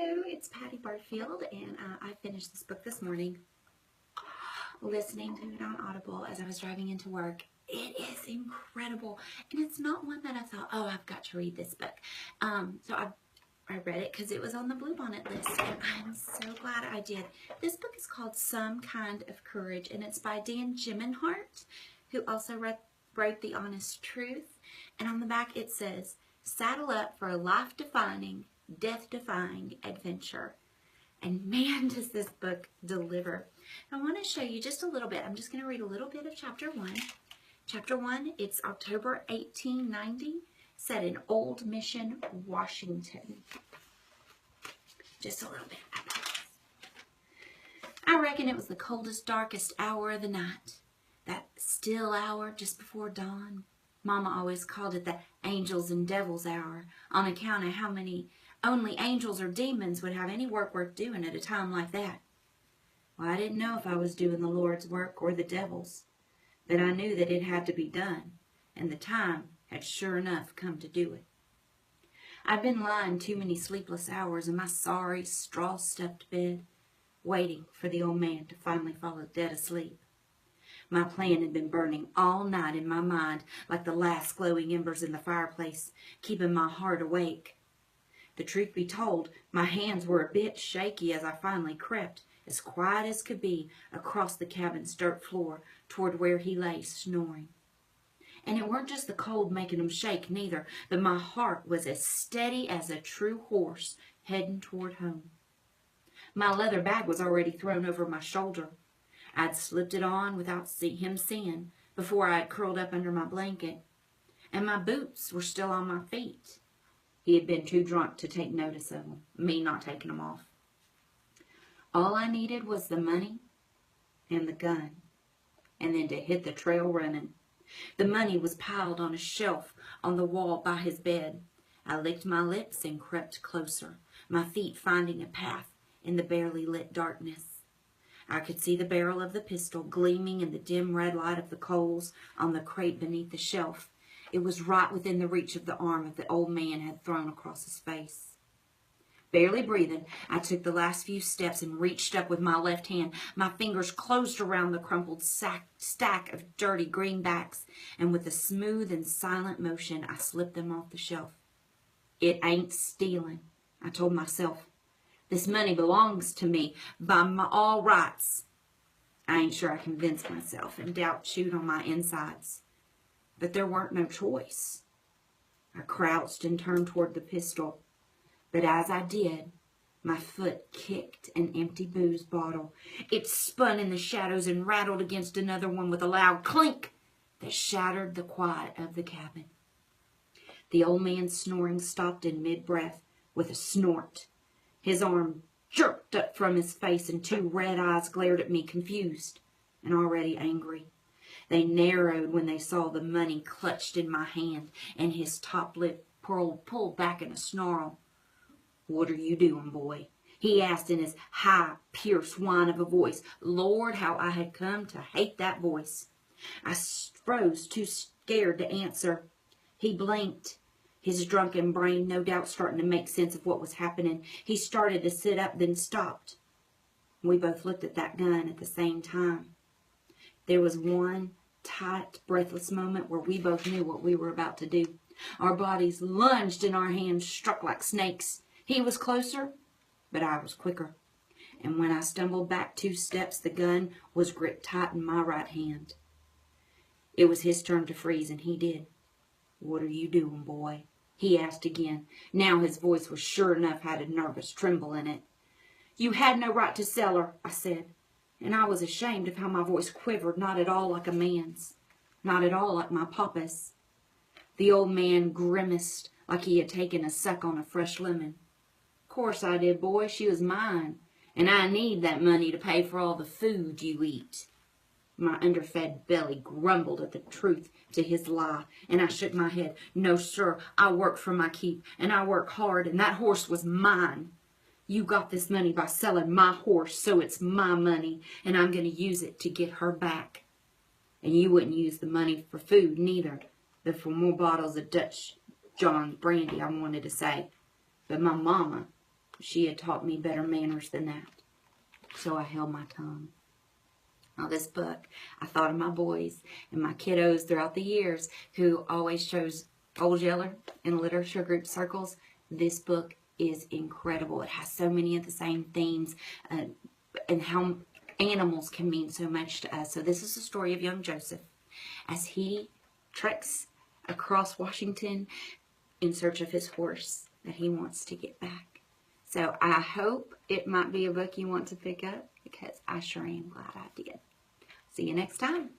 Hello, it's Patty Barfield, and I finished this book this morning, listening to it on Audible as I was driving into work. It is incredible, and it's not one that I thought, oh, I've got to read this book. So I read it because it was on the Bluebonnet list, and I'm so glad I did. This book is called Some Kind of Courage, and it's by Dan Gemeinhart, who also wrote The Honest Truth. And on the back it says, saddle up for a life-defining, death-defying adventure. And man, does this book deliver. I want to show you just a little bit. I'm just going to read a little bit of chapter 1. Chapter 1, it's October 1890, set in Old Mission, Washington. Just a little bit. I reckon it was the coldest, darkest hour of the night. That still hour just before dawn. Mama always called it the angels and devils hour on account of how many only angels or demons would have any work worth doing at a time like that. Well, I didn't know if I was doing the Lord's work or the devil's, but I knew that it had to be done, and the time had sure enough come to do it. I'd been lying too many sleepless hours in my sorry, straw-stuffed bed, waiting for the old man to finally fall dead asleep. My plan had been burning all night in my mind like the last glowing embers in the fireplace, keeping my heart awake. The truth be told, my hands were a bit shaky as I finally crept, as quiet as could be, across the cabin's dirt floor toward where he lay snoring. And it weren't just the cold making him shake, neither, but my heart was as steady as a true horse heading toward home. My leather bag was already thrown over my shoulder. I'd slipped it on without him seeing before I had curled up under my blanket, and my boots were still on my feet. He had been too drunk to take notice of them, me not taking them off. All I needed was the money and the gun, and then to hit the trail running. The money was piled on a shelf on the wall by his bed. I licked my lips and crept closer, my feet finding a path in the barely lit darkness. I could see the barrel of the pistol gleaming in the dim red light of the coals on the crate beneath the shelf. It was right within the reach of the arm that the old man had thrown across his face. Barely breathing, I took the last few steps and reached up with my left hand. My fingers closed around the crumpled stack of dirty greenbacks, and with a smooth and silent motion, I slipped them off the shelf. It ain't stealing, I told myself. This money belongs to me by all rights. I ain't sure I convinced myself, and doubt chewed on my insides. But there weren't no choice. I crouched and turned toward the pistol. But as I did, my foot kicked an empty booze bottle. It spun in the shadows and rattled against another one with a loud clink that shattered the quiet of the cabin. The old man's snoring stopped in mid-breath with a snort. His arm jerked up from his face, and two red eyes glared at me, confused and already angry. They narrowed when they saw the money clutched in my hand, and his top lip pulled back in a snarl. "What are you doing, boy?" he asked in his high, pierced whine of a voice. Lord, how I had come to hate that voice. I froze, too scared to answer. He blinked, his drunken brain no doubt starting to make sense of what was happening. He started to sit up, then stopped. We both looked at that gun at the same time. There was one tight, breathless moment where we both knew what we were about to do. Our bodies lunged and our hands struck like snakes. He was closer, but I was quicker. And when I stumbled back 2 steps, the gun was gripped tight in my right hand. It was his turn to freeze, and he did. "What are you doing, boy?" he asked again. Now his voice was sure enough had a nervous tremble in it. "You had no right to sell her," I said. And I was ashamed of how my voice quivered, not at all like a man's, not at all like my papa's. The old man grimaced like he had taken a suck on a fresh lemon. "Course I did, boy. She was mine, and I need that money to pay for all the food you eat." My underfed belly grumbled at the truth to his lie, and I shook my head. "No, sir, I worked for my keep, and I worked hard, and that horse was mine. You got this money by selling my horse, so it's my money, and I'm going to use it to get her back. And you wouldn't use the money for food, neither, but for more bottles of Dutch John's brandy, I wanted to say. But my mama, she had taught me better manners than that. So I held my tongue. Now this book, I thought of my boys and my kiddos throughout the years who always chose Old Yeller in literature group circles. This book is incredible. It has so many of the same themes and how animals can mean so much to us. So this is the story of young Joseph as he treks across Washington in search of his horse that he wants to get back. So I hope it might be a book you want to pick up, because I sure am glad I did. See you next time.